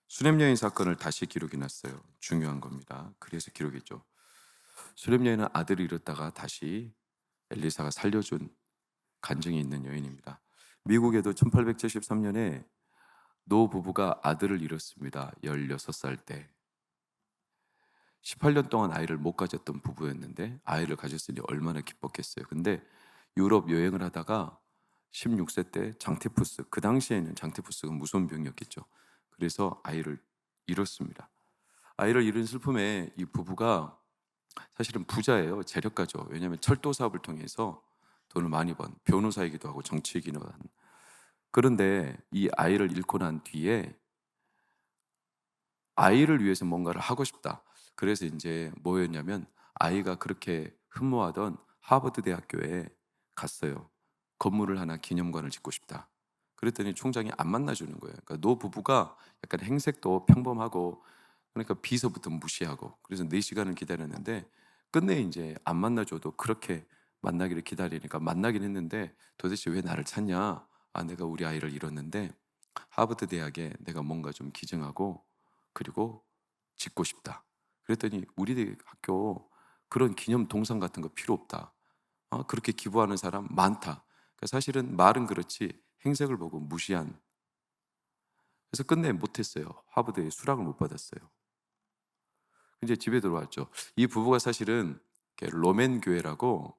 수렘 여인 사건을 다시 기록해 놨어요. 중요한 겁니다. 그래서 기록했죠. 수렘 여인은 아들을 잃었다가 다시 엘리사가 살려준 간증이 있는 여인입니다. 미국에도 1873년에 노 부부가 아들을 잃었습니다. 16살 때. 18년 동안 아이를 못 가졌던 부부였는데 아이를 가졌으니 얼마나 기뻤겠어요. 근데 유럽 여행을 하다가 16세 때 장티푸스, 그 당시에는 장티푸스가 무서운 병이었겠죠. 그래서 아이를 잃었습니다. 아이를 잃은 슬픔에 이 부부가 사실은 부자예요. 재력가죠. 왜냐하면 철도 사업을 통해서 돈을 많이 번 변호사이기도 하고 정치이기도 한. 그런데 이 아이를 잃고 난 뒤에 아이를 위해서 뭔가를 하고 싶다. 그래서 이제 뭐였냐면 아이가 그렇게 흠모하던 하버드 대학교에 갔어요. 건물을 하나 기념관을 짓고 싶다. 그랬더니 총장이 안 만나주는 거예요. 그러니까 노 부부가 약간 행색도 평범하고 그러니까 비서부터 무시하고 그래서 4시간을 기다렸는데 끝내 이제 안 만나줘도 그렇게 만나기를 기다리니까 만나긴 했는데 도대체 왜 나를 찾냐? 아, 내가 우리 아이를 잃었는데 하버드 대학에 내가 뭔가 좀 기증하고 그리고 짓고 싶다. 그랬더니 우리 학교 그런 기념 동상 같은 거 필요 없다. 그렇게 기부하는 사람 많다. 그러니까 사실은 말은 그렇지 행색을 보고 무시한. 그래서 끝내 못했어요. 하버드에 수락을 못 받았어요. 이제 집에 들어왔죠. 이 부부가 사실은 로맨 교회라고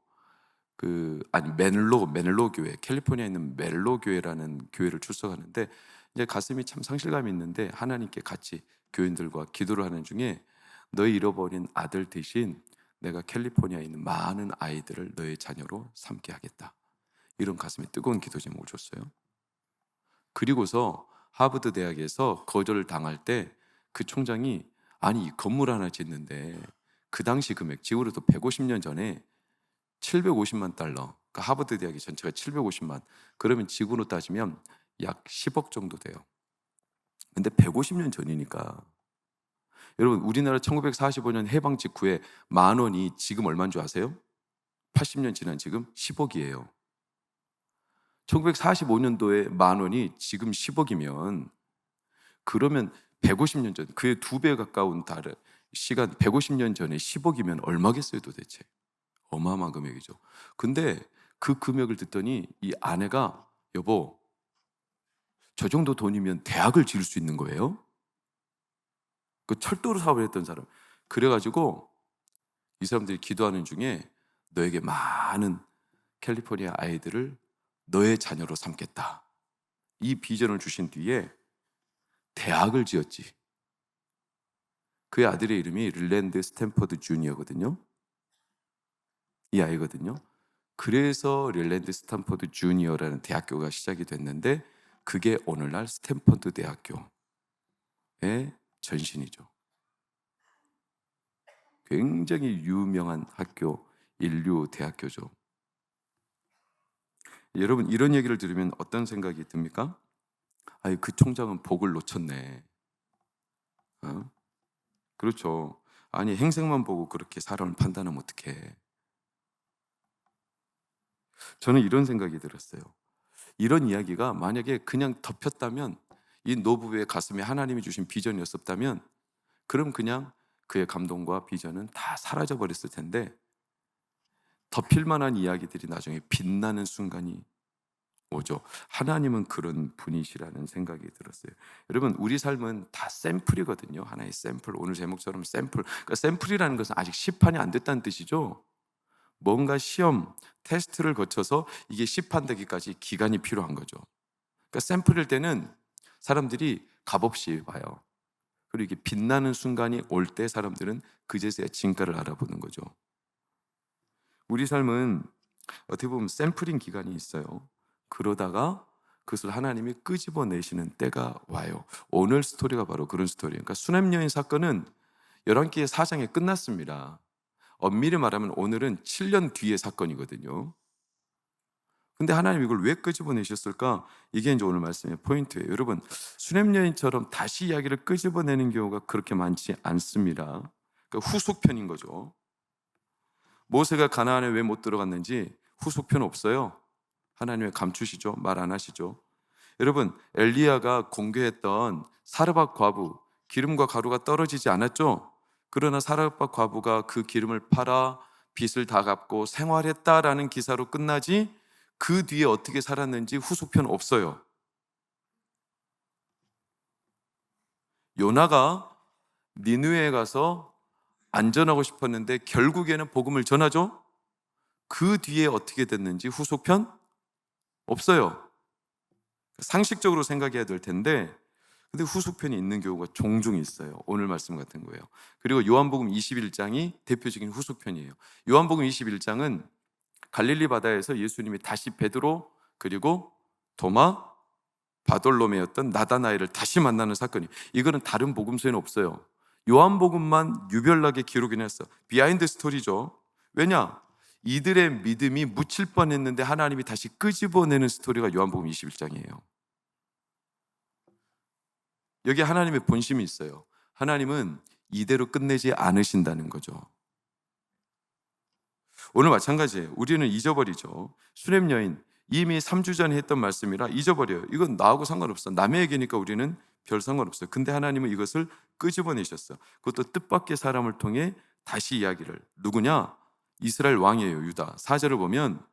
아니 멘로 교회, 캘리포니아에 있는 멘로 교회라는 교회를 출석하는데 이제 가슴이 참 상실감이 있는데 하나님께 같이 교인들과 기도를 하는 중에 너희 잃어버린 아들 대신 내가 캘리포니아에 있는 많은 아이들을 너의 자녀로 삼게 하겠다. 이런 가슴에 뜨거운 기도 제목을 줬어요. 그리고서 하버드 대학에서 거절을 당할 때 그 총장이 아니 이 건물 하나 짓는데 그 당시 금액 지금으로부터 150년 전에 750만 달러, 그러니까 하버드 대학의 전체가 750만, 그러면 지구로 따지면 약 10억 정도 돼요. 근데 150년 전이니까 여러분 우리나라 1945년 해방 직후에 만 원이 지금 얼마인 줄 아세요? 80년 지난 지금 10억이에요. 1945년도에 만 원이 지금 10억이면 그러면 150년 전, 그의 2배 가까운 달에 시간 150년 전에 10억이면 얼마겠어요 도대체? 어마어마한 금액이죠. 근데 그 금액을 듣더니 이 아내가 여보, 저 정도 돈이면 대학을 지을 수 있는 거예요? 그 철도로 사업을 했던 사람. 그래가지고 이 사람들이 기도하는 중에 너에게 많은 캘리포니아 아이들을 너의 자녀로 삼겠다. 이 비전을 주신 뒤에 대학을 지었지. 그의 아들의 이름이 릴랜드 스탠퍼드 주니어거든요. 이 아이거든요. 그래서 릴랜드 스탠퍼드 주니어라는 대학교가 시작이 됐는데 그게 오늘날 스탠퍼드 대학교의 전신이죠. 굉장히 유명한 학교, 인류 대학교죠. 여러분 이런 얘기를 들으면 어떤 생각이 듭니까? 아이 그 총장은 복을 놓쳤네. 어? 그렇죠. 아니 행색만 보고 그렇게 사람을 판단하면 어떡해. 저는 이런 생각이 들었어요. 이런 이야기가 만약에 그냥 덮였다면 이 노부부의 가슴에 하나님이 주신 비전이었었다면 그럼 그냥 그의 감동과 비전은 다 사라져 버렸을 텐데 덮일 만한 이야기들이 나중에 빛나는 순간이 오죠. 하나님은 그런 분이시라는 생각이 들었어요. 여러분 우리 삶은 다 샘플이거든요. 하나의 샘플. 오늘 제목처럼 샘플. 그러니까 샘플이라는 것은 아직 시판이 안 됐다는 뜻이죠. 뭔가 시험, 테스트를 거쳐서 이게 시판되기까지 기간이 필요한 거죠. 그러니까 샘플일 때는 사람들이 값없이 봐요. 그리고 이게 빛나는 순간이 올 때 사람들은 그제서야 진가를 알아보는 거죠. 우리 삶은 어떻게 보면 샘플인 기간이 있어요. 그러다가 그것을 하나님이 끄집어내시는 때가 와요. 오늘 스토리가 바로 그런 스토리예요. 그러니까 수냄 여인 사건은 열왕기의 4장에 끝났습니다. 엄밀히 말하면 오늘은 7년 뒤의 사건이거든요. 근데 하나님 이걸 왜 끄집어내셨을까? 이게 이제 오늘 말씀의 포인트예요. 여러분, 수냄 여인처럼 다시 이야기를 끄집어내는 경우가 그렇게 많지 않습니다. 그러니까 후속편인 거죠. 모세가 가나안에 왜 못 들어갔는지 후속편 없어요. 하나님 왜 감추시죠? 말 안 하시죠? 여러분, 엘리야가 공개했던 사르밧 과부, 기름과 가루가 떨어지지 않았죠. 그러나 사르밧 과부가 그 기름을 팔아 빚을 다 갚고 생활했다라는 기사로 끝나지, 그 뒤에 어떻게 살았는지 후속편 없어요. 요나가 니느웨에 가서 안전하고 싶었는데 결국에는 복음을 전하죠. 그 뒤에 어떻게 됐는지 후속편 없어요. 상식적으로 생각해야 될 텐데, 근데 후속편이 있는 경우가 종종 있어요. 오늘 말씀 같은 거예요. 그리고 요한복음 21장이 대표적인 후속편이에요. 요한복음 21장은 갈릴리 바다에서 예수님이 다시 베드로, 그리고 도마, 바돌로메였던 나다나엘을 다시 만나는 사건이, 이거는 다른 복음서에는 없어요. 요한복음만 유별나게 기록이 났어. 비하인드 스토리죠. 왜냐? 이들의 믿음이 묻힐 뻔했는데 하나님이 다시 끄집어내는 스토리가 요한복음 21장이에요. 여기 하나님의 본심이 있어요. 하나님은 이대로 끝내지 않으신다는 거죠. 오늘 마찬가지예요. 우리는 잊어버리죠. 수렘 여인, 이미 3주 전에 했던 말씀이라 잊어버려요. 이건 나하고 상관없어. 남의 얘기니까 우리는 별 상관없어요. 근데 하나님은 이것을 끄집어내셨어. 그것도 뜻밖의 사람을 통해 다시 이야기를. 누구냐? 이스라엘 왕이에요. 유다. 4절을 보면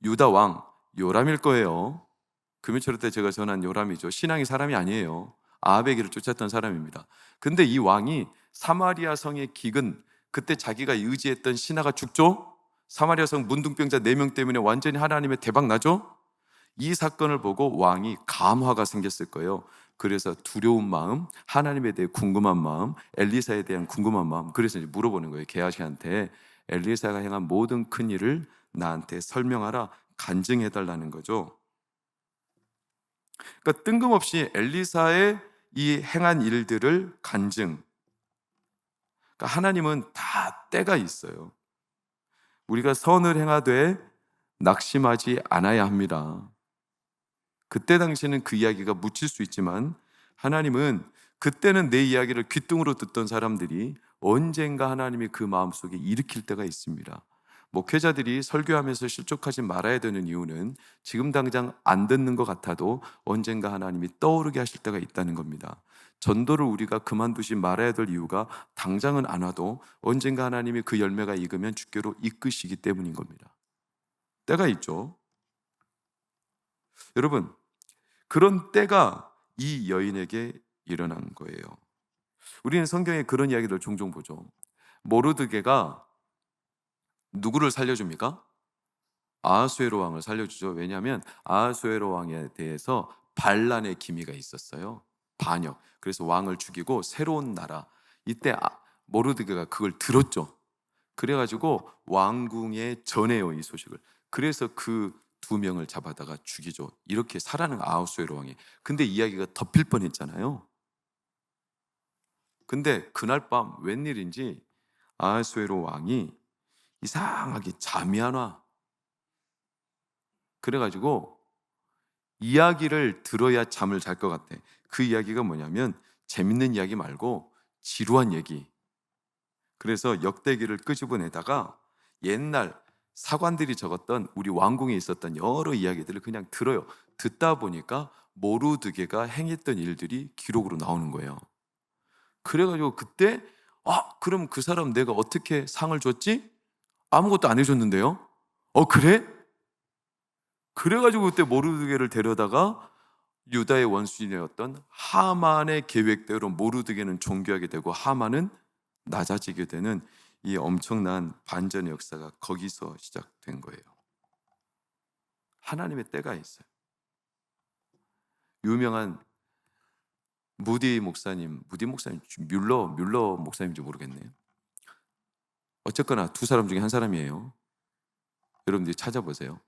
유다 왕 요람일 거예요. 금요철 때 제가 전한 요람이죠. 신앙이 사람이 아니에요. 아합의 길을 쫓았던 사람입니다. 근데 이 왕이 사마리아 성의 기근, 그때 자기가 의지했던 신하가 죽죠. 사마리아 성 문둥병자 4명 때문에 완전히 하나님의 대박 나죠. 이 사건을 보고 왕이 감화가 생겼을 거예요. 그래서 두려운 마음, 하나님에 대해 궁금한 마음, 엘리사에 대한 궁금한 마음. 그래서 이제 물어보는 거예요. 게하시한테 엘리사가 행한 모든 큰 일을 나한테 설명하라, 간증해달라는 거죠. 그러니까 뜬금없이 엘리사의 이 행한 일들을 간증. 그러니까 하나님은 다 때가 있어요. 우리가 선을 행하되 낙심하지 않아야 합니다. 그때 당시에는 그 이야기가 묻힐 수 있지만, 하나님은 그때는 내 이야기를 귓등으로 듣던 사람들이 언젠가 하나님이 그 마음속에 일으킬 때가 있습니다. 목회자들이 설교하면서 실족하지 말아야 되는 이유는 지금 당장 안 듣는 것 같아도 언젠가 하나님이 떠오르게 하실 때가 있다는 겁니다. 전도를 우리가 그만두지 말아야 될 이유가 당장은 안 와도 언젠가 하나님이 그 열매가 익으면 주께로 이끄시기 때문인 겁니다. 때가 있죠. 여러분, 그런 때가 이 여인에게 일어난 거예요. 우리는 성경에 그런 이야기를 종종 보죠. 모르드게가 누구를 살려줍니까? 아하수에로 왕을 살려주죠. 왜냐하면 아하수에로 왕에 대해서 반란의 기미가 있었어요. 반역. 그래서 왕을 죽이고 새로운 나라. 이때 모르드게가 그걸 들었죠. 그래가지고 왕궁에 전해요, 이 소식을. 그래서 그 2명을 잡아다가 죽이죠. 이렇게 살아는 아하수에로 왕이. 근데 이야기가 덮일 뻔했잖아요. 근데 그날 밤 웬일인지 아하수에로 왕이 이상하게 잠이 안 와. 그래가지고 이야기를 들어야 잠을 잘 것 같아. 그 이야기가 뭐냐면 재밌는 이야기 말고 지루한 얘기. 그래서 역대기를 끄집어내다가 옛날 사관들이 적었던 우리 왕궁에 있었던 여러 이야기들을 그냥 들어요. 듣다 보니까 모르드게가 행했던 일들이 기록으로 나오는 거예요. 그래가지고 그때 그럼 그 사람 내가 어떻게 상을 줬지? 아무것도 안 해줬는데요? 그래? 그래가지고 그때 모르드게를 데려다가 유다의 원수인이었던 하만의 계획대로 모르드게는 존귀하게 되고 하만은 낮아지게 되는 이 엄청난 반전의 역사가 거기서 시작된 거예요. 하나님의 때가 있어요. 유명한 무디 목사님, 뮬러 목사님인지 모르겠네요. 어쨌거나 2사람 중에 한 사람이에요. 여러분들이 찾아보세요.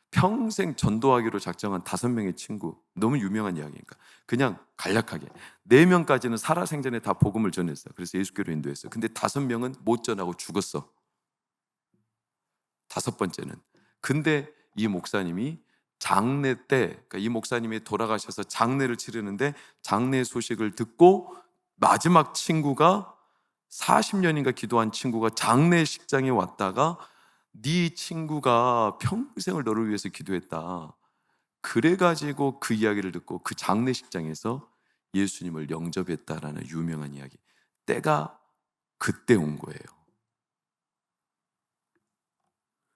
평생 전도하기로 작정한 5명의 친구, 너무 유명한 이야기니까 그냥 간략하게 4명까지는 살아생전에 다 복음을 전했어요. 그래서 예수께로 인도했어요. 근데 5명은 못 전하고 죽었어. 5번째는. 근데 이 목사님이 장례 때, 그러니까 이 목사님이 돌아가셔서 장례를 치르는데 장례 소식을 듣고 마지막 친구가 40년인가 기도한 친구가 장례식장에 왔다가 네 친구가 평생을 너를 위해서 기도했다. 그래가지고 그 이야기를 듣고 그 장례식장에서 예수님을 영접했다라는 유명한 이야기. 때가 그때 온 거예요.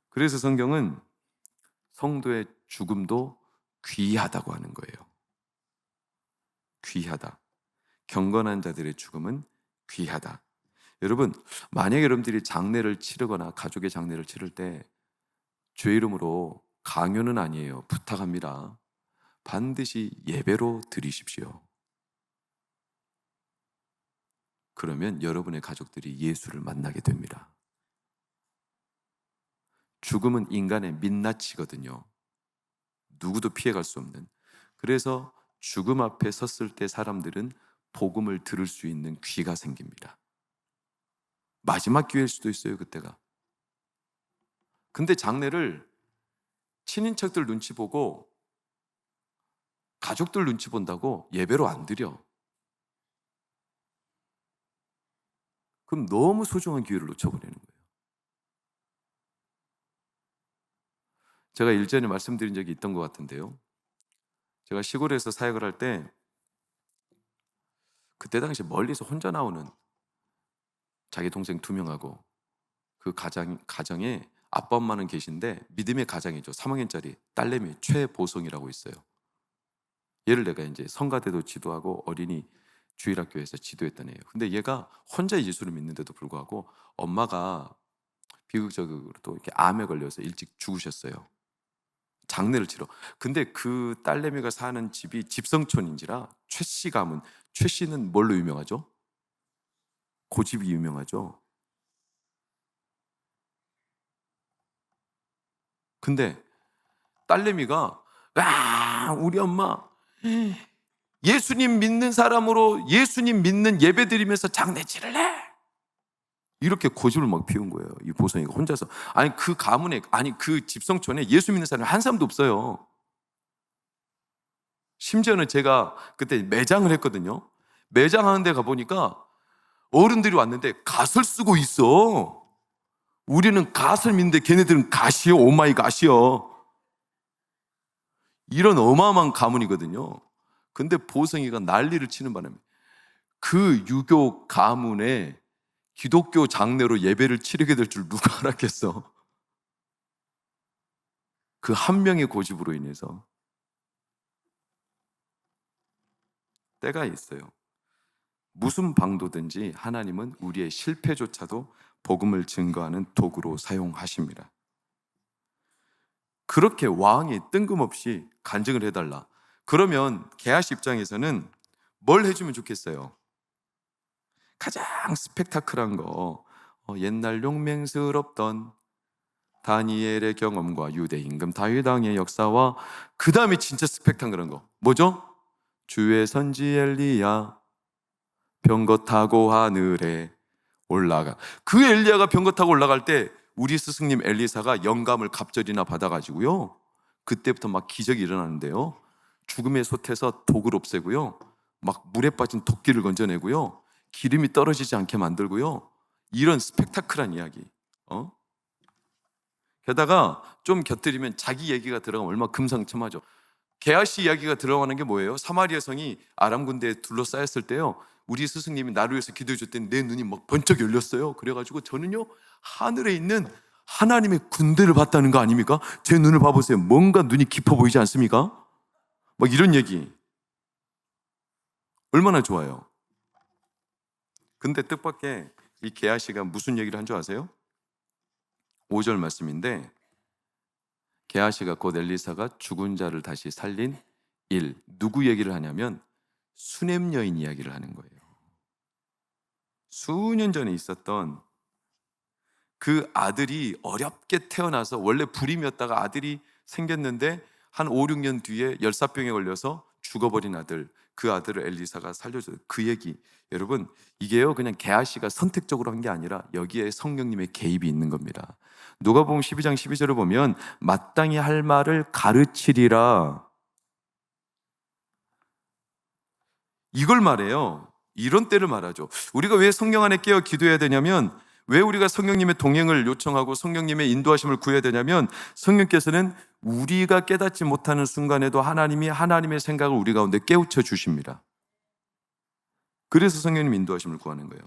그래서 성경은 성도의 죽음도 귀하다고 하는 거예요. 귀하다. 경건한 자들의 죽음은 귀하다. 여러분, 만약에 여러분들이 장례를 치르거나 가족의 장례를 치를 때 주의 이름으로 강요는 아니에요. 부탁합니다. 반드시 예배로 드리십시오. 그러면 여러분의 가족들이 예수를 만나게 됩니다. 죽음은 인간의 민낯이거든요. 누구도 피해갈 수 없는. 그래서 죽음 앞에 섰을 때 사람들은 복음을 들을 수 있는 귀가 생깁니다. 마지막 기회일 수도 있어요, 그때가. 근데 장례를 친인척들 눈치 보고 가족들 눈치 본다고 예배로 안 드려. 그럼 너무 소중한 기회를 놓쳐버리는 거예요. 제가 일전에 말씀드린 적이 있던 것 같은데요. 제가 시골에서 사역을 할 때 그때 당시 멀리서 혼자 나오는 자기 동생 2명하고 그 가정에 아빠 엄마는 계신데 믿음의 가장이죠. 3학년짜리 딸내미 최보성이라고 있어요. 얘를 내가 이제 성가대도 지도하고 어린이 주일학교에서 지도했던 애예요. 근데 얘가 혼자 예수를 믿는데도 불구하고 엄마가 비극적으로 또 이렇게 암에 걸려서 일찍 죽으셨어요. 장례를 치러. 근데 그 딸내미가 사는 집이 집성촌인지라 최씨 가문. 최씨는 뭘로 유명하죠? 고집이 유명하죠. 근데 딸내미가 우리 엄마 예수님 믿는 사람으로 예수님 믿는 예배 드리면서 장례 치를래? 이렇게 고집을 막 피운 거예요. 이 보성이가 혼자서. 아니 그 가문에, 아니 그 집성촌에 예수 믿는 사람이 한 사람도 없어요. 심지어는 제가 그때 매장을 했거든요. 매장하는 데 가보니까 어른들이 왔는데 갓을 쓰고 있어. 우리는 갓을 믿는데 걔네들은 갓이요. 오마이 갓이요. 이런 어마어마한 가문이거든요. 근데 보성이가 난리를 치는 바람에 그 유교 가문에 기독교 장례로 예배를 치르게 될 줄 누가 알았겠어. 그 한 명의 고집으로 인해서. 때가 있어요. 무슨 방도든지 하나님은 우리의 실패조차도 복음을 증거하는 도구로 사용하십니다. 그렇게 왕이 뜬금없이 간증을 해달라. 그러면 게하시 입장에서는 뭘 해주면 좋겠어요? 가장 스펙타클한 거, 옛날 용맹스럽던 다니엘의 경험과 유대 임금 다윗 왕의 역사와 그 다음에 진짜 스펙타클한 거 뭐죠? 주의 선지 엘리야 병거 타고 하늘에 올라가. 그 엘리야가 병거 타고 올라갈 때 우리 스승님 엘리사가 영감을 갑절이나 받아가지고요, 그때부터 막 기적이 일어나는데요. 죽음의 솥에서 독을 없애고요, 막 물에 빠진 토끼를 건져내고요, 기름이 떨어지지 않게 만들고요. 이런 스펙타클한 이야기. 게다가 좀 곁들이면 자기 얘기가 들어가면 얼마나 금상첨화죠. 게하시 이야기가 들어가는 게 뭐예요? 사마리아 성이 아람 군대에 둘러싸였을 때요, 우리 스승님이 나를 위해서 기도해 줬더니 내 눈이 막 번쩍 열렸어요. 그래가지고 저는요, 하늘에 있는 하나님의 군대를 봤다는 거 아닙니까? 제 눈을 봐보세요. 뭔가 눈이 깊어 보이지 않습니까? 막 이런 얘기. 얼마나 좋아요. 근데 뜻밖의 이 게하시가 무슨 얘기를 한 줄 아세요? 5절 말씀인데, 게하시가 곧 엘리사가 죽은 자를 다시 살린 일, 누구 얘기를 하냐면 수넴 여인 이야기를 하는 거예요. 수년 전에 있었던 그 아들이 어렵게 태어나서 원래 불임이었다가 아들이 생겼는데 한 5, 6년 뒤에 열사병에 걸려서 죽어버린 아들, 그 아들을 엘리사가 살려줘요. 그 얘기. 여러분, 이게요 그냥 게하시가 선택적으로 한 게 아니라 여기에 성령님의 개입이 있는 겁니다. 누가복음 12장 12절을 보면 마땅히 할 말을 가르치리라, 이걸 말해요. 이런 때를 말하죠. 우리가 왜 성령 안에 깨어 기도해야 되냐면, 왜 우리가 성령님의 동행을 요청하고 성령님의 인도하심을 구해야 되냐면, 성령께서는 우리가 깨닫지 못하는 순간에도 하나님이 하나님의 생각을 우리 가운데 깨우쳐 주십니다. 그래서 성령님 인도하심을 구하는 거예요.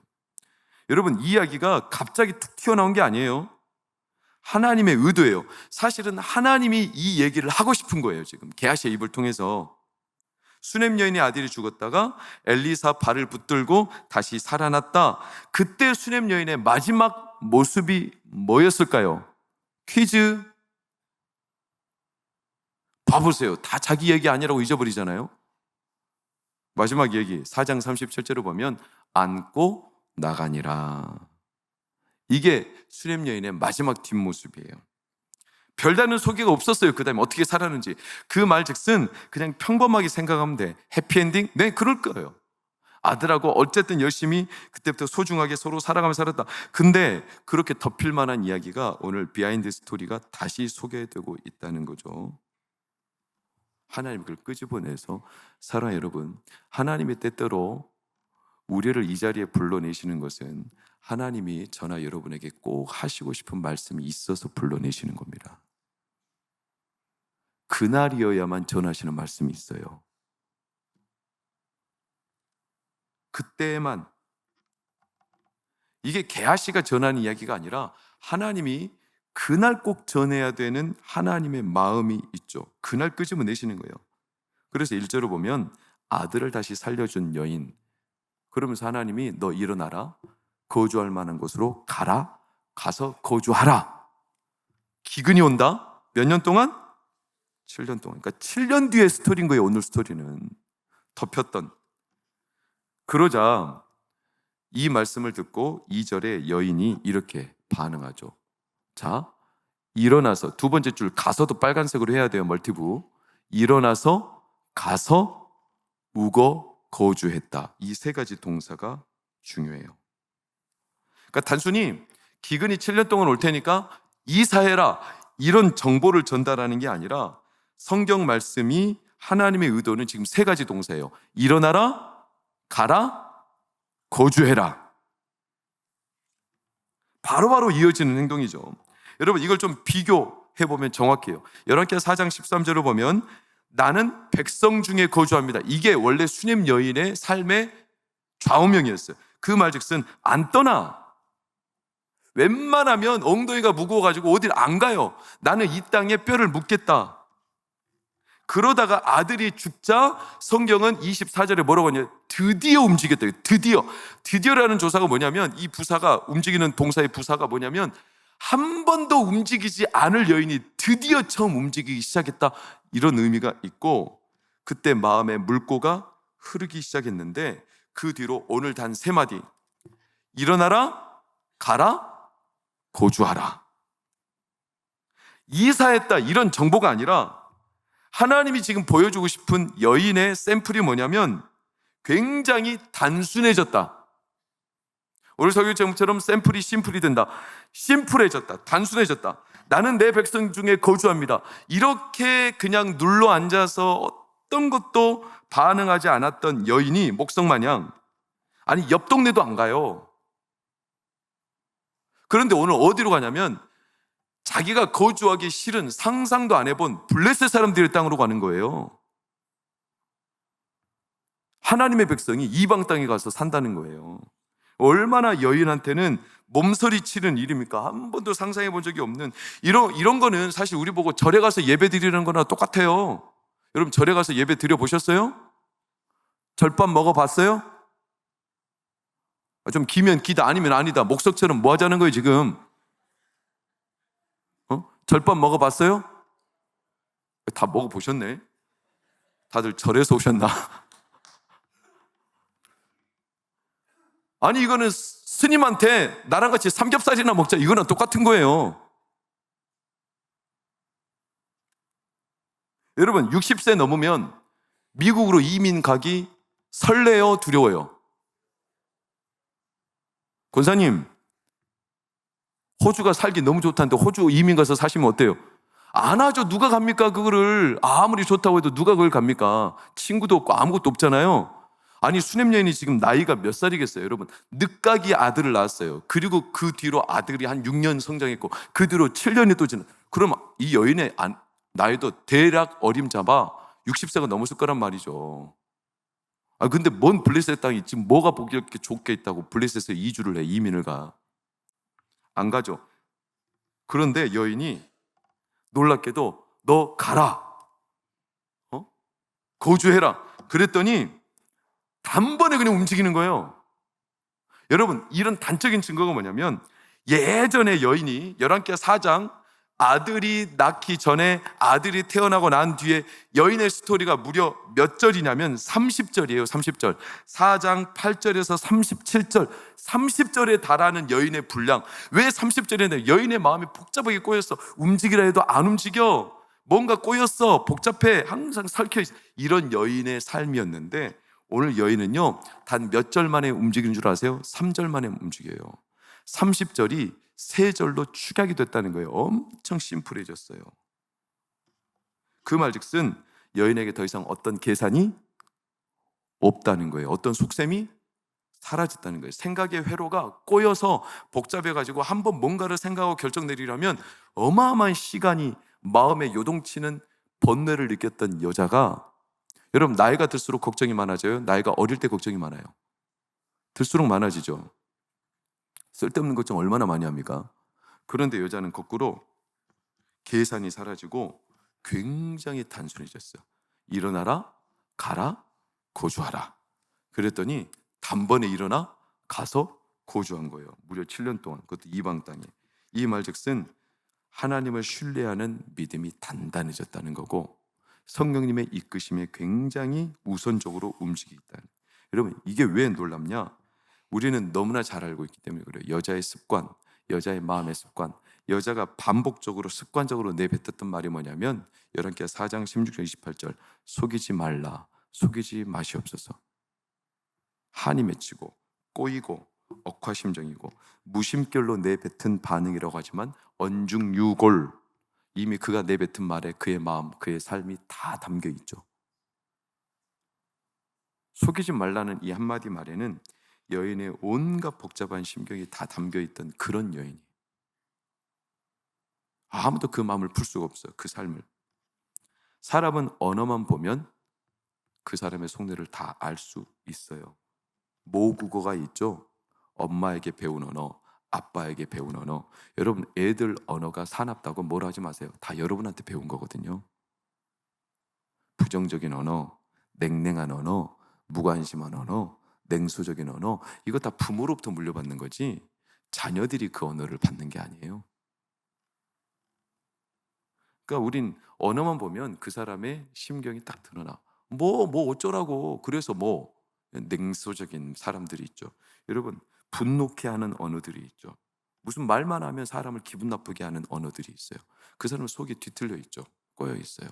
여러분, 이 이야기가 갑자기 툭 튀어나온 게 아니에요. 하나님의 의도예요. 사실은 하나님이 이 얘기를 하고 싶은 거예요. 지금 게하시의 입을 통해서. 수넴 여인의 아들이 죽었다가 엘리사 발을 붙들고 다시 살아났다. 그때 수넴 여인의 마지막 모습이 뭐였을까요? 퀴즈. 봐보세요. 다 자기 얘기 아니라고 잊어버리잖아요. 마지막 얘기 4장 37절을 보면 안고 나가니라. 이게 수넴 여인의 마지막 뒷모습이에요. 별다른 소개가 없었어요. 그 다음에 어떻게 살았는지. 그 말즉슨 그냥 평범하게 생각하면 돼. 해피엔딩? 네, 그럴 거예요. 아들하고 어쨌든 열심히 그때부터 소중하게 서로 살아가며 살았다. 근데 그렇게 덮일 만한 이야기가 오늘 비하인드 스토리가 다시 소개되고 있다는 거죠. 하나님 그걸 끄집어내서 사랑하는 여러분, 하나님의 때때로 우리를 이 자리에 불러내시는 것은 하나님이 저나 여러분에게 꼭 하시고 싶은 말씀이 있어서 불러내시는 겁니다. 그날이어야만 전하시는 말씀이 있어요. 그때만. 이게 게하시가 전하는 이야기가 아니라 하나님이 그날 꼭 전해야 되는 하나님의 마음이 있죠. 그날 끄집어내시는 거예요. 그래서 1절을 보면 아들을 다시 살려준 여인, 그러면서 하나님이 너 일어나라, 거주할 만한 곳으로 가라, 가서 거주하라. 기근이 온다. 몇 년 동안? 7년 동안. 그러니까 7년 뒤의 스토리인 거예요. 오늘 스토리는 덮였던. 그러자 이 말씀을 듣고 2절에 여인이 이렇게 반응하죠. 자, 일어나서, 두 번째 줄 가서도 빨간색으로 해야 돼요. 멀티브. 일어나서 가서 우거 거주했다. 이 세 가지 동사가 중요해요. 그러니까 단순히 기근이 7년 동안 올 테니까 이사해라, 이런 정보를 전달하는 게 아니라 성경 말씀이 하나님의 의도는 지금 세 가지 동사예요. 일어나라, 가라, 거주해라. 바로바로 이어지는 행동이죠. 여러분, 이걸 좀 비교해보면 정확해요. 열왕기하 4장 13절을 보면 나는 백성 중에 거주합니다. 이게 원래 수넴 여인의 삶의 좌우명이었어요. 그 말즉슨 안 떠나. 웬만하면 엉덩이가 무거워가지고 어딜 안 가요. 나는 이 땅에 뼈를 묻겠다. 그러다가 아들이 죽자 성경은 24절에 뭐라고 하냐, 드디어 움직였다. 드디어라는 조사가 뭐냐면, 이 부사가, 움직이는 동사의 부사가 뭐냐면 한 번도 움직이지 않을 여인이 드디어 처음 움직이기 시작했다, 이런 의미가 있고, 그때 마음의 물꼬가 흐르기 시작했는데 그 뒤로 오늘 단 세 마디, 일어나라, 가라, 거주하라. 이사했다, 이런 정보가 아니라 하나님이 지금 보여주고 싶은 여인의 샘플이 뭐냐면 굉장히 단순해졌다. 오늘 설교 제목처럼 샘플이 심플이 된다. 심플해졌다. 단순해졌다. 나는 내 백성 중에 거주합니다. 이렇게 그냥 눌러 앉아서 어떤 것도 반응하지 않았던 여인이 목석마냥, 아니 옆 동네도 안 가요. 그런데 오늘 어디로 가냐면 자기가 거주하기 싫은, 상상도 안 해본 블레셋 사람들의 땅으로 가는 거예요. 하나님의 백성이 이방 땅에 가서 산다는 거예요. 얼마나 여인한테는 몸서리 치는 일입니까? 한 번도 상상해 본 적이 없는 이런 거는 사실 우리 보고 절에 가서 예배 드리는 거나 똑같아요. 여러분, 절에 가서 예배 드려 보셨어요? 절밥 먹어 봤어요? 좀 기면 기다, 아니면 아니다. 목석처럼 뭐 하자는 거예요 지금? 절밥 먹어 봤어요? 다 먹어 보셨네. 다들 절에서 오셨나? 아니, 이거는 스님한테 나랑 같이 삼겹살이나 먹자, 이거랑 똑같은 거예요. 여러분, 60세 넘으면 미국으로 이민 가기 설레요, 두려워요? 권사님, 호주가 살기 너무 좋다는데 호주 이민 가서 사시면 어때요? 안 하죠. 누가 갑니까? 그거를 아무리 좋다고 해도 누가 그걸 갑니까? 친구도 없고 아무것도 없잖아요. 아니, 수넴 여인이 지금 나이가 몇 살이겠어요? 여러분, 늦가기 아들을 낳았어요. 그리고 그 뒤로 아들이 한 6년 성장했고 그 뒤로 7년이 또 지나. 그럼 이 여인의 나이도 대략 어림잡아 60세가 넘었을 거란 말이죠. 근데 뭔 블레셋 땅이 지금 뭐가 보기 이렇게 좋게 있다고 블레셋에 이주를 해, 이민을 가. 안 가죠. 그런데 여인이 놀랍게도 너 가라, 거주해라. 그랬더니 단번에 그냥 움직이는 거예요. 여러분, 이런 단적인 증거가 뭐냐면 예전에 여인이 열왕기하 4장 아들이 낳기 전에 아들이 태어나고 난 뒤에 여인의 스토리가 무려 몇 절이냐면 30절이에요. 30절. 4장 8절에서 37절, 30절에 달하는 여인의 분량. 왜 30절에 여인의 마음이 복잡하게 꼬였어. 움직이라 해도 안 움직여. 뭔가 꼬였어. 복잡해. 항상 설켜있어. 이런 여인의 삶이었는데 오늘 여인은요, 단 몇 절 만에 움직이는 줄 아세요? 3절 만에 움직여요. 30절이 3절로 축약이 됐다는 거예요. 엄청 심플해졌어요. 그 말즉슨 여인에게 더 이상 어떤 계산이 없다는 거예요. 어떤 속셈이 사라졌다는 거예요. 생각의 회로가 꼬여서 복잡해가지고 한번 뭔가를 생각하고 결정 내리려면 어마어마한 시간이 마음에 요동치는 번뇌를 느꼈던 여자가, 여러분, 나이가 들수록 걱정이 많아져요? 나이가 어릴 때 걱정이 많아요? 들수록 많아지죠. 쓸데없는 걱정 얼마나 많이 합니까? 그런데 여자는 거꾸로 계산이 사라지고 굉장히 단순해졌어요. 일어나라, 가라, 거주하라. 그랬더니 단번에 일어나 가서 거주한 거예요. 무려 7년 동안. 그것도 이방 땅에. 이 말즉슨 하나님을 신뢰하는 믿음이 단단해졌다는 거고, 성령님의 이끄심에 굉장히 우선적으로 움직이겠다. 여러분, 이게 왜 놀랍냐? 우리는 너무나 잘 알고 있기 때문에 그래요. 여자의 습관, 여자의 마음의 습관, 여자가 반복적으로 습관적으로 내뱉었던 말이 뭐냐면 열왕기하 4장 16절 28절 속이지 말라, 속이지 마시옵소서. 한이 맺히고 꼬이고 억화심정이고 무심결로 내뱉은 반응이라고 하지만 언중유골, 이미 그가 내뱉은 말에 그의 마음, 그의 삶이 다 담겨 있죠. 속이지 말라는 이 한마디 말에는 여인의 온갖 복잡한 심경이 다 담겨 있던 그런 여인이, 아무도 그 마음을 풀 수가 없어요. 그 삶을. 사람은 언어만 보면 그 사람의 속내를 다 알 수 있어요. 모국어가 있죠. 엄마에게 배운 언어, 아빠에게 배운 언어. 여러분, 애들 언어가 사납다고 뭐라 하지 마세요. 다 여러분한테 배운 거거든요. 부정적인 언어, 냉랭한 언어, 무관심한 언어, 냉소적인 언어, 이거 다 부모로부터 물려받는 거지 자녀들이 그 언어를 받는 게 아니에요. 그러니까 우린 언어만 보면 그 사람의 심경이 딱 드러나. 뭐 어쩌라고. 그래서 냉소적인 사람들이 있죠. 여러분, 분노케 하는 언어들이 있죠. 무슨 말만 하면 사람을 기분 나쁘게 하는 언어들이 있어요. 그 사람은 속이 뒤틀려 있죠. 꼬여 있어요.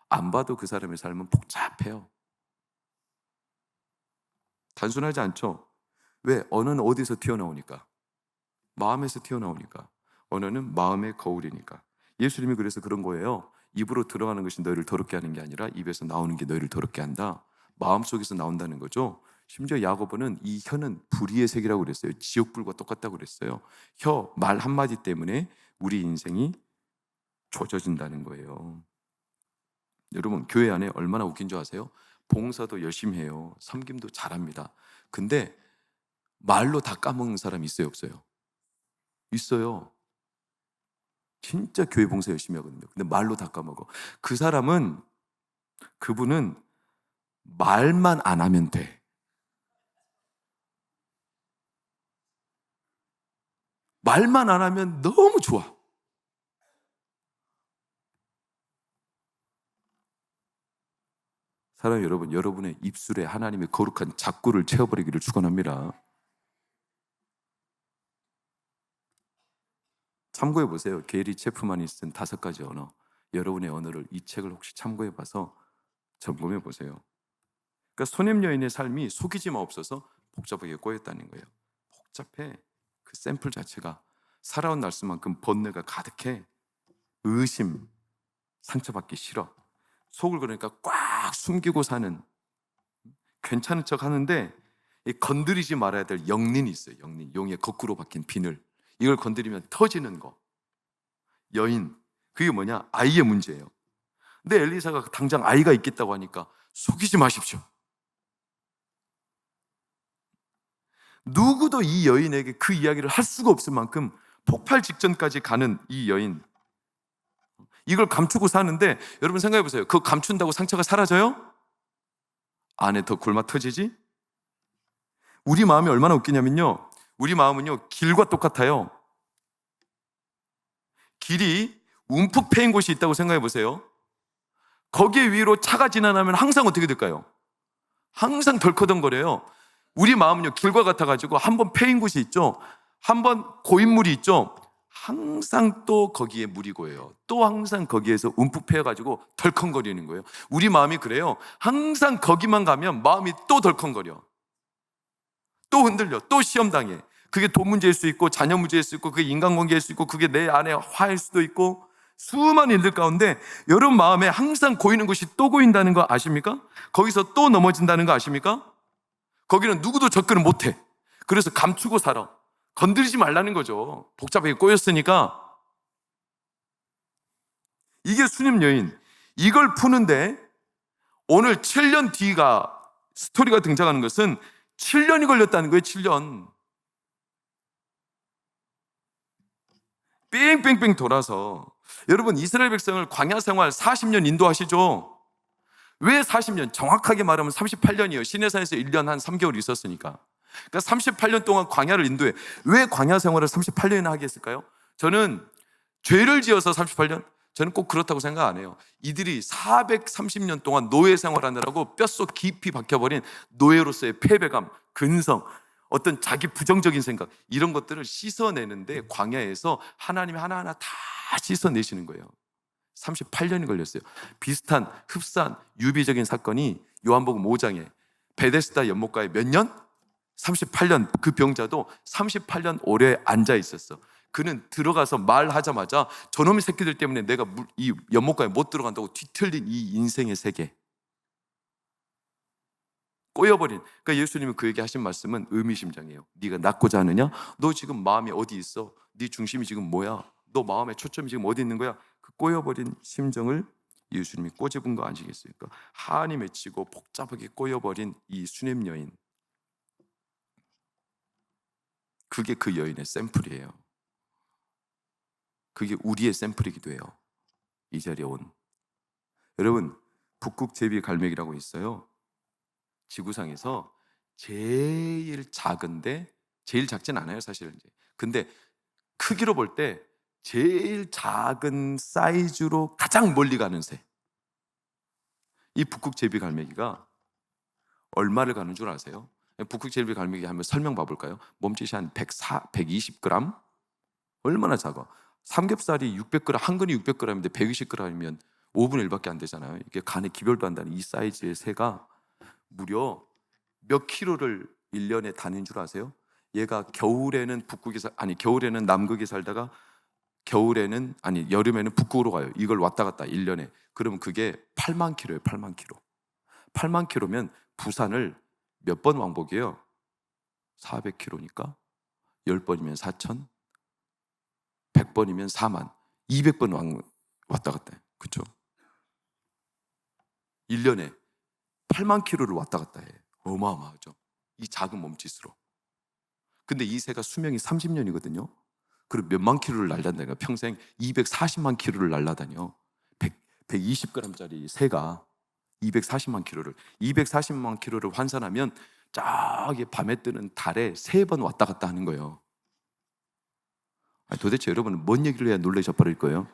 안 봐도 그 사람의 삶은 복잡해요. 단순하지 않죠. 왜? 언어는 어디서 튀어나오니까? 마음에서 튀어나오니까. 언어는 마음의 거울이니까. 예수님이 그래서 그런 거예요. 입으로 들어가는 것이 너희를 더럽게 하는 게 아니라 입에서 나오는 게 너희를 더럽게 한다. 마음속에서 나온다는 거죠. 심지어 야고보는 이 혀는 불의의 색이라고 그랬어요. 지옥불과 똑같다고 그랬어요. 혀, 말 한마디 때문에 우리 인생이 조져진다는 거예요. 여러분, 교회 안에 얼마나 웃긴 줄 아세요? 봉사도 열심히 해요. 섬김도 잘합니다. 근데 말로 다 까먹는 사람이 있어요, 없어요? 있어요. 진짜 교회 봉사 열심히 하거든요. 근데 말로 다 까먹어. 그분은 말만 안 하면 돼. 말만 안 하면 너무 좋아. 사랑하는 여러분, 여러분의 입술에 하나님의 거룩한 작구를 채워버리기를 축원합니다. 참고해 보세요. 게리 체프만이 쓴 5가지 언어. 여러분의 언어를, 이 책을 혹시 참고해 봐서 점검해 보세요. 그러니까 소년 여인의 삶이 속이지 마옵소서 복잡하게 꼬였다는 거예요. 복잡해. 그 샘플 자체가 살아온 날수만큼 번뇌가 가득해. 의심, 상처받기 싫어. 속을 그러니까 꽉 숨기고 사는, 괜찮은 척 하는데 건드리지 말아야 될 영린이 있어요. 영린, 용의 거꾸로 박힌 비늘. 이걸 건드리면 터지는 거. 여인, 그게 뭐냐? 아이의 문제예요. 근데 엘리사가 당장 아이가 있겠다고 하니까 속이지 마십시오. 누구도 이 여인에게 그 이야기를 할 수가 없을 만큼 폭발 직전까지 가는 이 여인, 이걸 감추고 사는데, 여러분 생각해 보세요. 그거 감춘다고 상처가 사라져요? 안에 더 골마 터지지? 우리 마음이 얼마나 웃기냐면요, 우리 마음은요 길과 똑같아요. 길이 움푹 패인 곳이 있다고 생각해 보세요. 거기에 위로 차가 지나가면 항상 어떻게 될까요? 항상 덜커덩거려요. 우리 마음은요 길과 같아가지고 한번 패인 곳이 있죠, 한번 고인물이 있죠, 항상 또 거기에 물이 고여요. 또 항상 거기에서 움푹 패여가지고 덜컹거리는 거예요. 우리 마음이 그래요. 항상 거기만 가면 마음이 또 덜컹거려, 또 흔들려, 또 시험당해. 그게 돈 문제일 수 있고, 자녀 문제일 수 있고, 그게 인간관계일 수 있고, 그게 내 안에 화일 수도 있고, 수많은 일들 가운데 여러분 마음에 항상 고이는 것이 또 고인다는 거 아십니까? 거기서 또 넘어진다는 거 아십니까? 거기는 누구도 접근을 못해. 그래서 감추고 살아. 건드리지 말라는 거죠. 복잡하게 꼬였으니까. 이게 수님 여인. 이걸 푸는데 오늘 7년 뒤가 스토리가 등장하는 것은 7년이 걸렸다는 거예요. 7년. 뺑뺑뺑 돌아서. 여러분 이스라엘 백성을 광야 생활 40년 인도하시죠. 왜 40년? 정확하게 말하면 38년이에요. 시내산에서 1년 한 3개월 있었으니까. 그러니까 38년 동안 광야를 인도해. 왜 광야 생활을 38년이나 하게 했을까요? 저는 죄를 지어서 38년? 저는 꼭 그렇다고 생각 안 해요. 이들이 430년 동안 노예 생활하느라고 뼛속 깊이 박혀버린 노예로서의 패배감, 근성, 어떤 자기 부정적인 생각, 이런 것들을 씻어내는데 광야에서 하나님이 하나하나 다 씻어내시는 거예요. 38년이 걸렸어요. 비슷한 흡사한 유비적인 사건이 요한복음 5장에 베데스다 연못가에 몇 년? 38년. 그 병자도 38년 오래 앉아 있었어. 그는 들어가서 말하자마자 저놈의 새끼들 때문에 내가 이 연못가에 못 들어간다고 뒤틀린 이 인생의 세계, 꼬여버린. 그러니까 예수님이 그에게 하신 말씀은 의미심장해요. 네가 낫고자 하느냐? 너 지금 마음이 어디 있어? 네 중심이 지금 뭐야? 너 마음의 초점이 지금 어디 있는 거야? 그 꼬여버린 심정을 예수님이 꼬집은 거 아시겠습니까? 한이 맺히고 복잡하게 꼬여버린 이 수냄 여인, 그게 그 여인의 샘플이에요. 그게 우리의 샘플이기도 해요. 이 자리에 온 여러분, 북극제비갈매기라고 있어요. 지구상에서 제일 작은데, 제일 작진 않아요 사실은. 근데 크기로 볼 때 제일 작은 사이즈로 가장 멀리 가는 새, 이 북극제비갈매기가 얼마를 가는 줄 아세요? 북극제비갈매기 한번 설명 봐볼까요? 몸짓이 한 120g? 얼마나 작아? 삼겹살이 600g, 한 근이 600g인데 120g이면 5분의 1밖에 안 되잖아요. 이게 간에 기별도 한다는 이 사이즈의 새가 무려 몇 킬로를 1년에 다닌 줄 아세요? 얘가 겨울에는 겨울에는 남극에 살다가 여름에는 북극으로 가요. 이걸 왔다 갔다 1년에. 그러면 그게 8만 킬로예요. 8만 킬로. 8만 킬로면 부산을 몇 번 왕복이에요? 400킬로니까 10번이면 4천, 100번이면 4만, 200번 왔다 갔다 해요. 그렇죠? 1년에 8만 킬로를 왔다 갔다 해. 어마어마하죠. 이 작은 몸짓으로. 근데 이 새가 수명이 30년이거든요. 그리고 몇만 킬로를 날아다녀요. 평생 240만 킬로를 날아다녀. 120g짜리 새가 240만 킬로를 환산하면 저기 밤에 뜨는 달에 3번 왔다 갔다 하는 거예요. 도대체 여러분은 뭔 얘기를 해야 놀래 자빠질 거예요?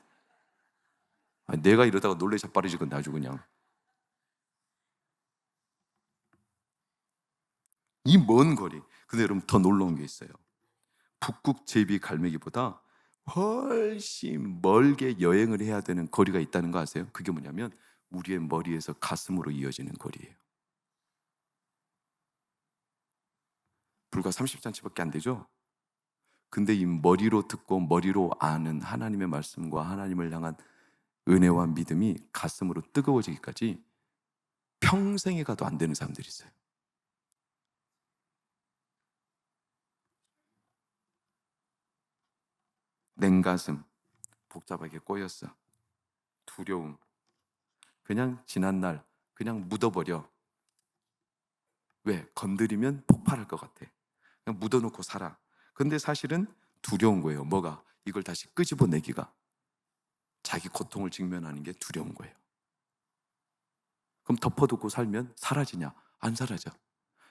내가 이러다가 놀래 자빠지건 아주 그냥. 이 먼 거리. 근데 여러분 더 놀라운 게 있어요. 북극제비갈매기보다 훨씬 멀게 여행을 해야 되는 거리가 있다는 거 아세요? 그게 뭐냐면 우리의 머리에서 가슴으로 이어지는 거리예요. 불과 30cm밖에 안 되죠? 근데 이 머리로 듣고 머리로 아는 하나님의 말씀과 하나님을 향한 은혜와 믿음이 가슴으로 뜨거워지기까지 평생에 가도 안 되는 사람들이 있어요. 냉가슴, 복잡하게 꼬였어. 두려움, 그냥 지난 날 그냥 묻어버려. 왜? 건드리면 폭발할 것 같아. 그냥 묻어놓고 살아. 근데 사실은 두려운 거예요. 뭐가? 이걸 다시 끄집어내기가. 자기 고통을 직면하는 게 두려운 거예요. 그럼 덮어두고 살면 사라지냐? 안 사라져.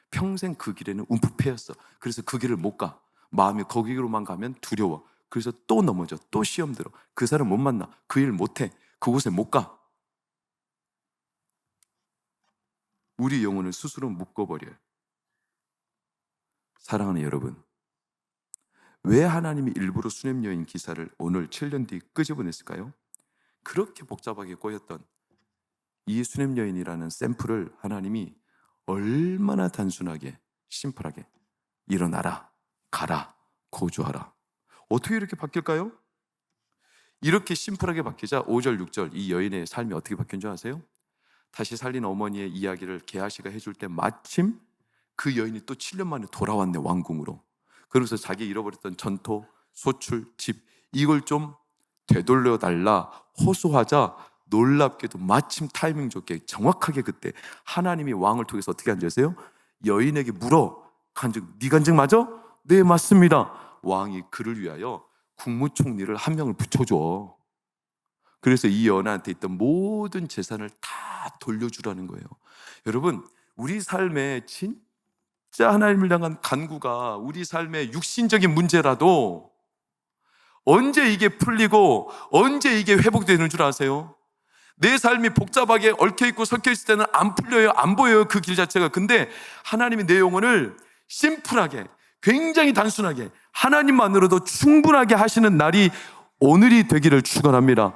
평생 그 길에는 움푹패였어. 그래서 그 길을 못 가. 마음이 거기로만 가면 두려워. 그래서 또 넘어져. 또 시험 들어. 그 사람 못 만나. 그 일 못 해. 그곳에 못 가. 우리 영혼을 스스로 묶어버려요. 사랑하는 여러분, 왜 하나님이 일부러 수냄 여인 기사를 오늘 7년 뒤 끄집어냈을까요? 그렇게 복잡하게 꼬였던 이 수냄 여인이라는 샘플을 하나님이 얼마나 단순하게, 심플하게 일어나라, 가라, 거주하라. 어떻게 이렇게 바뀔까요? 이렇게 심플하게 바뀌자 5절, 6절 이 여인의 삶이 어떻게 바뀐 줄 아세요? 다시 살린 어머니의 이야기를 게하시가 해줄 때 마침 그 여인이 또 7년 만에 돌아왔네, 왕궁으로. 그러면서 자기 잃어버렸던 전토, 소출, 집 이걸 좀 되돌려달라 호소하자 놀랍게도 마침 타이밍 좋게 정확하게 그때 하나님이 왕을 통해서 어떻게 앉으세요? 여인에게 물어. 간증, 네 간증 맞아? 네, 맞습니다. 왕이 그를 위하여 국무총리를 한 명을 붙여줘. 그래서 이 여인한테 있던 모든 재산을 다 돌려주라는 거예요. 여러분, 우리 삶에 진짜 하나님을 향한 간구가 우리 삶의 육신적인 문제라도 언제 이게 풀리고 언제 이게 회복되는 줄 아세요? 내 삶이 복잡하게 얽혀있고 섞여있을 때는 안 풀려요. 안 보여요. 그 길 자체가. 근데 하나님이 내 영혼을 심플하게, 굉장히 단순하게 하나님만으로도 충분하게 하시는 날이 오늘이 되기를 축원합니다.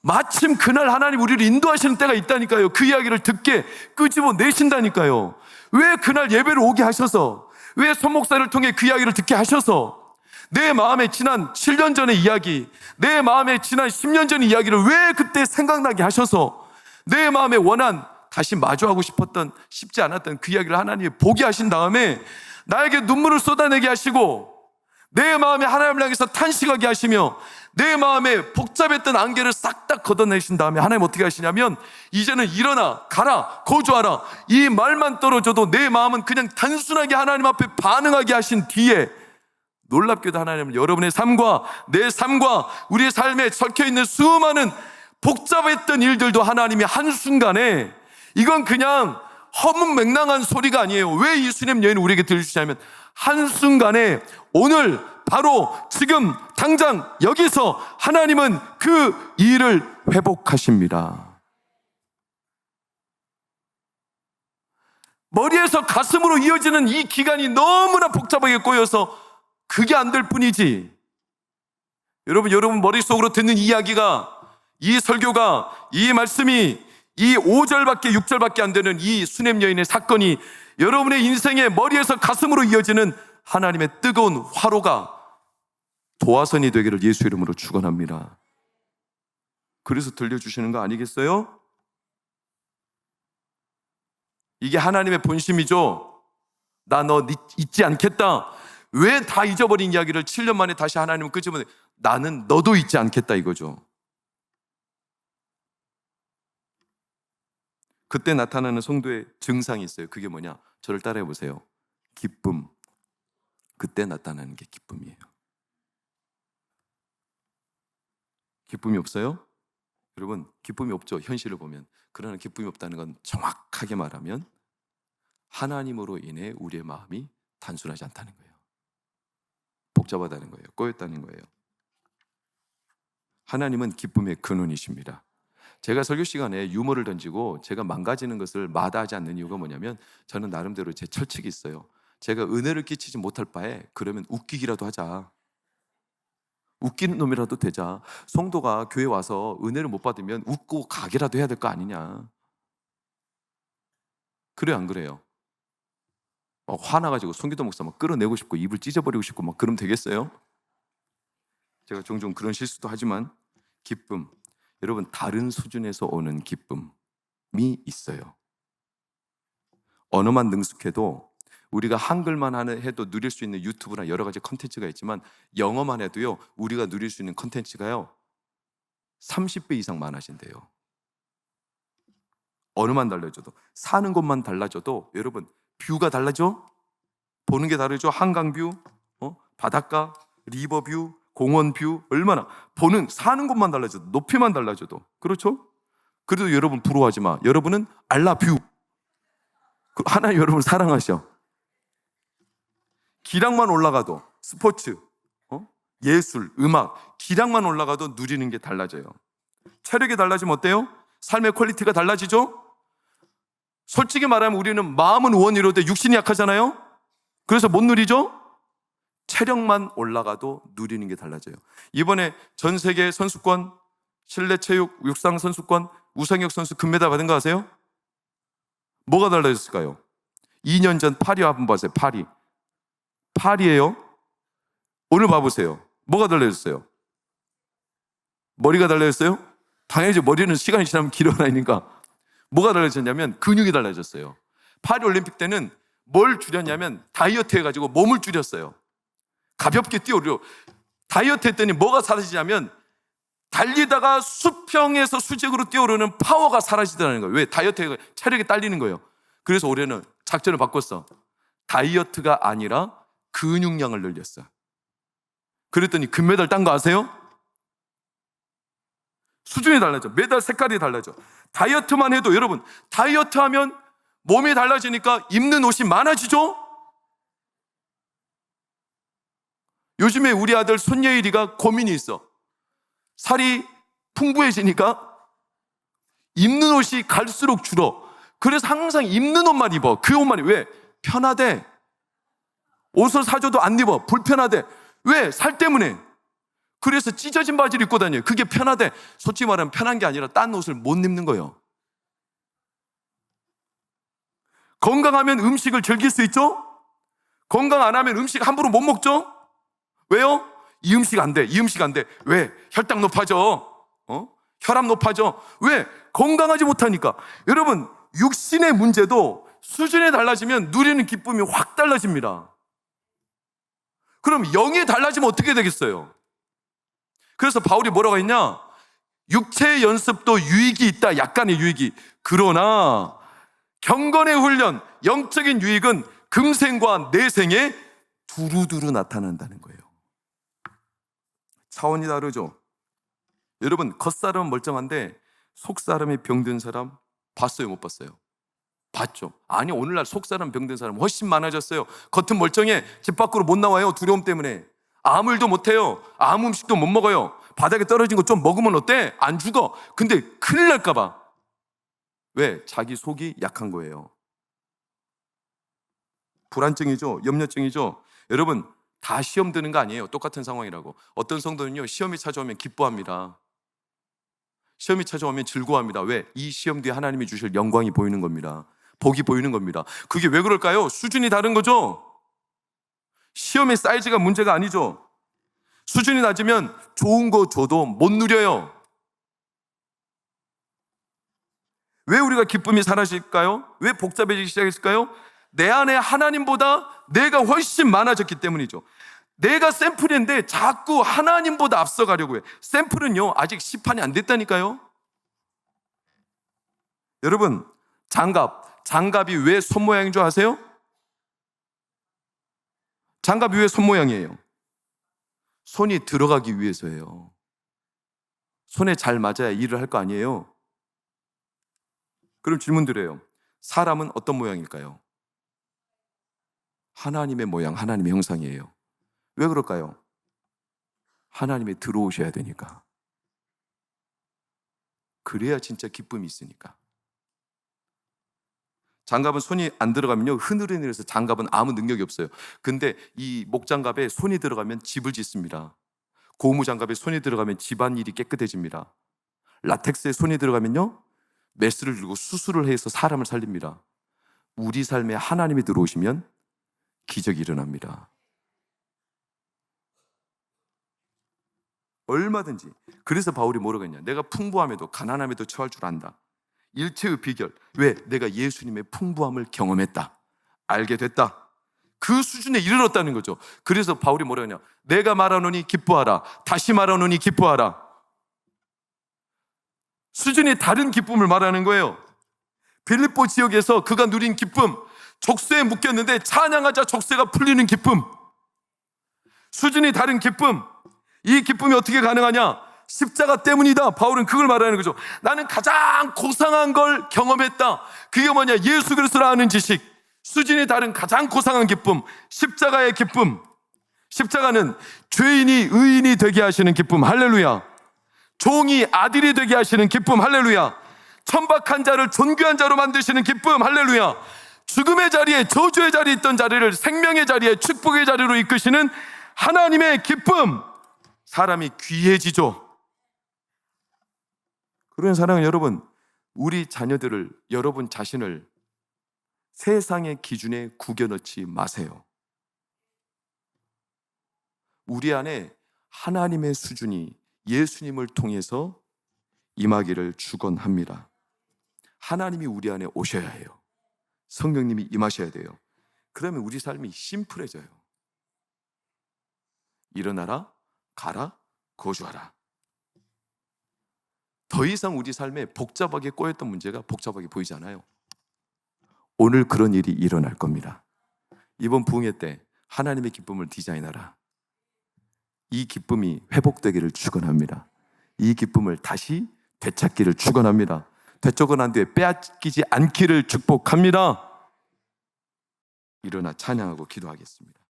마침 그날 하나님 우리를 인도하시는 때가 있다니까요. 그 이야기를 듣게 끄집어내신다니까요. 왜 그날 예배를 오게 하셔서, 왜 손목사를 통해 그 이야기를 듣게 하셔서 내 마음에 지난 7년 전의 이야기, 내 마음에 지난 10년 전의 이야기를 왜 그때 생각나게 하셔서 내 마음에 원한, 다시 마주하고 싶었던, 쉽지 않았던 그 이야기를 하나님이 보게 하신 다음에 나에게 눈물을 쏟아내게 하시고 내 마음에 하나님을 향해서 탄식하게 하시며 내 마음에 복잡했던 안개를 싹 다 걷어내신 다음에 하나님 어떻게 하시냐면 이제는 일어나 가라 거주하라 이 말만 떨어져도 내 마음은 그냥 단순하게 하나님 앞에 반응하게 하신 뒤에 놀랍게도 하나님은 여러분의 삶과 내 삶과 우리의 삶에 섞여있는 수많은 복잡했던 일들도 하나님이 한순간에, 이건 그냥 허문맹랑한 소리가 아니에요. 왜 이 수냄 여인을 우리에게 들려주시냐면 한순간에 오늘 바로 지금 당장 여기서 하나님은 그 일을 회복하십니다. 머리에서 가슴으로 이어지는 이 기간이 너무나 복잡하게 꼬여서 그게 안 될 뿐이지. 여러분 머릿속으로 듣는 이야기가, 이 설교가, 이 말씀이 이 5절밖에 6절밖에 안 되는 이 수냄 여인의 사건이 여러분의 인생의 머리에서 가슴으로 이어지는 하나님의 뜨거운 화로가 도화선이 되기를 예수 이름으로 축원합니다. 그래서 들려주시는 거 아니겠어요? 이게 하나님의 본심이죠. 나 너 잊지 않겠다. 왜 다 잊어버린 이야기를 7년 만에 다시 하나님은 끄집어내, 나는 너도 잊지 않겠다 이거죠. 그때 나타나는 성도의 증상이 있어요. 그게 뭐냐? 저를 따라해 보세요. 기쁨. 그때 나타나는 게 기쁨이에요. 기쁨이 없어요? 여러분, 기쁨이 없죠. 현실을 보면. 그러나 기쁨이 없다는 건 정확하게 말하면 하나님으로 인해 우리의 마음이 단순하지 않다는 거예요. 복잡하다는 거예요. 꼬였다는 거예요. 하나님은 기쁨의 근원이십니다. 제가 설교 시간에 유머를 던지고 제가 망가지는 것을 마다하지 않는 이유가 뭐냐면 저는 나름대로 제 철칙이 있어요. 제가 은혜를 끼치지 못할 바에 그러면 웃기기라도 하자. 웃기는 놈이라도 되자. 성도가 교회 와서 은혜를 못 받으면 웃고 가게라도 해야 될 거 아니냐. 그래요, 안 그래요? 막 화나가지고 송기도 목사 막 끌어내고 싶고 입을 찢어버리고 싶고 막 그러면 되겠어요? 제가 종종 그런 실수도 하지만 기쁨, 여러분 다른 수준에서 오는 기쁨이 있어요. 언어만 능숙해도 우리가 한글만 해도 누릴 수 있는 유튜브나 여러 가지 컨텐츠가 있지만 영어만 해도요 우리가 누릴 수 있는 컨텐츠가요 30배 이상 많아진대요. 언어만 달라져도, 사는 곳만 달라져도 여러분 뷰가 달라져? 보는 게 다르죠. 한강뷰, 바닷가, 리버뷰, 공원뷰, 얼마나 보는 사는 곳만 달라져도, 높이만 달라져도, 그렇죠? 그래도 여러분 부러워하지 마. 여러분은 알라뷰. 하나님 여러분을 사랑하셔. 기량만 올라가도 스포츠, 예술, 음악, 기량만 올라가도 누리는 게 달라져요. 체력이 달라지면 어때요? 삶의 퀄리티가 달라지죠? 솔직히 말하면 우리는 마음은 원이로되 육신이 약하잖아요. 그래서 못 누리죠? 체력만 올라가도 누리는 게 달라져요. 이번에 전 세계 선수권, 실내 체육, 육상 선수권, 우상혁 선수 금메달 받은 거 아세요? 뭐가 달라졌을까요? 2년 전 파리 한번 봐세요. 파리예요. 오늘 봐보세요. 뭐가 달라졌어요? 머리가 달라졌어요? 당연히 머리는 시간이 지나면 길어나니까. 뭐가 달라졌냐면 근육이 달라졌어요. 파리 올림픽 때는 뭘 줄였냐면 다이어트 해가지고 몸을 줄였어요. 가볍게 뛰어오려. 다이어트 했더니 뭐가 사라지냐면 달리다가 수평에서 수직으로 뛰어오르는 파워가 사라지더라는 거예요. 왜? 다이어트가 체력이 딸리는 거예요. 그래서 올해는 작전을 바꿨어. 다이어트가 아니라 근육량을 늘렸어. 그랬더니 금메달 딴 거 아세요? 수준이 달라져. 메달 색깔이 달라져. 다이어트만 해도 여러분, 다이어트 하면 몸이 달라지니까 입는 옷이 많아지죠? 요즘에 우리 아들 손예일이가 고민이 있어. 살이 풍부해지니까 입는 옷이 갈수록 줄어. 그래서 항상 입는 옷만 입어. 그 옷만 입어. 왜? 편하대. 옷을 사줘도 안 입어. 불편하대. 왜? 살 때문에. 그래서 찢어진 바지를 입고 다녀요. 그게 편하대. 솔직히 말하면 편한 게 아니라 딴 옷을 못 입는 거예요. 건강하면 음식을 즐길 수 있죠? 건강 안 하면 음식 함부로 못 먹죠? 왜요? 이 음식 안 돼. 이 음식 안 돼. 왜? 혈당 높아져. 혈압 높아져. 왜? 건강하지 못하니까. 여러분, 육신의 문제도 수준이 달라지면 누리는 기쁨이 확 달라집니다. 그럼 영이 달라지면 어떻게 되겠어요? 그래서 바울이 뭐라고 했냐? 육체의 연습도 유익이 있다. 약간의 유익이. 그러나 경건의 훈련, 영적인 유익은 금생과 내생에 두루두루 나타난다는 거예요. 차원이 다르죠. 여러분, 겉사람은 멀쩡한데 속사람이 병든 사람 봤어요? 못 봤어요? 봤죠. 아니, 오늘날 속사람 병든 사람 훨씬 많아졌어요. 겉은 멀쩡해. 집 밖으로 못 나와요. 두려움 때문에. 아무 일도 못해요. 아무 음식도 못 먹어요. 바닥에 떨어진 거 좀 먹으면 어때? 안 죽어. 근데 큰일 날까 봐. 왜? 자기 속이 약한 거예요. 불안증이죠. 염려증이죠. 여러분, 다 시험 드는 거 아니에요. 똑같은 상황이라고. 어떤 성도는요, 시험이 찾아오면 기뻐합니다. 시험이 찾아오면 즐거워합니다. 왜? 이 시험 뒤에 하나님이 주실 영광이 보이는 겁니다. 복이 보이는 겁니다. 그게 왜 그럴까요? 수준이 다른 거죠. 시험의 사이즈가 문제가 아니죠. 수준이 낮으면 좋은 거 줘도 못 누려요. 왜 우리가 기쁨이 사라질까요? 왜 복잡해지기 시작했을까요? 내 안에 하나님보다 내가 훨씬 많아졌기 때문이죠. 내가 샘플인데 자꾸 하나님보다 앞서가려고 해. 샘플은요, 아직 시판이 안 됐다니까요. 여러분, 장갑이 왜 손 모양인 줄 아세요? 장갑이 왜 손 모양이에요? 손이 들어가기 위해서예요. 손에 잘 맞아야 일을 할 거 아니에요. 그럼 질문 드려요. 사람은 어떤 모양일까요? 하나님의 모양, 하나님의 형상이에요. 왜 그럴까요? 하나님이 들어오셔야 되니까. 그래야 진짜 기쁨이 있으니까. 장갑은 손이 안 들어가면요, 흐느러내려서 장갑은 아무 능력이 없어요. 근데 이 목장갑에 손이 들어가면 집을 짓습니다. 고무장갑에 손이 들어가면 집안일이 깨끗해집니다. 라텍스에 손이 들어가면요, 메스를 들고 수술을 해서 사람을 살립니다. 우리 삶에 하나님이 들어오시면 기적이 일어납니다. 얼마든지. 그래서 바울이 뭐라고 했냐? 내가 풍부함에도 가난함에도 처할 줄 안다. 일체의 비결. 왜? 내가 예수님의 풍부함을 경험했다. 알게 됐다. 그 수준에 이르렀다는 거죠. 그래서 바울이 뭐라고 했냐? 내가 말하노니 기뻐하라. 다시 말하노니 기뻐하라. 수준이 다른 기쁨을 말하는 거예요. 빌립보 지역에서 그가 누린 기쁨, 족쇄에 묶였는데 찬양하자 족쇄가 풀리는 기쁨, 수준이 다른 기쁨. 이 기쁨이 어떻게 가능하냐? 십자가 때문이다. 바울은 그걸 말하는 거죠. 나는 가장 고상한 걸 경험했다. 그게 뭐냐? 예수 그리스도를 아는 지식. 수준이 다른 가장 고상한 기쁨, 십자가의 기쁨. 십자가는 죄인이 의인이 되게 하시는 기쁨, 할렐루야. 종이 아들이 되게 하시는 기쁨, 할렐루야. 천박한 자를 존귀한 자로 만드시는 기쁨, 할렐루야. 죽음의 자리에, 저주의 자리에 있던 자리를 생명의 자리에, 축복의 자리로 이끄시는 하나님의 기쁨. 사람이 귀해지죠. 그런 사랑은 여러분, 우리 자녀들을, 여러분 자신을 세상의 기준에 구겨넣지 마세요. 우리 안에 하나님의 수준이 예수님을 통해서 임하기를 축원합니다. 하나님이 우리 안에 오셔야 해요. 성령님이 임하셔야 돼요. 그러면 우리 삶이 심플해져요. 일어나라, 가라, 거주하라. 더 이상 우리 삶에 복잡하게 꼬였던 문제가 복잡하게 보이지 않아요. 오늘 그런 일이 일어날 겁니다. 이번 부흥회 때 하나님의 기쁨을 디자인하라. 이 기쁨이 회복되기를 축원합니다. 이 기쁨을 다시 되찾기를 축원합니다. 되찾고 난 뒤에 빼앗기지 않기를 축복합니다. 일어나 찬양하고 기도하겠습니다.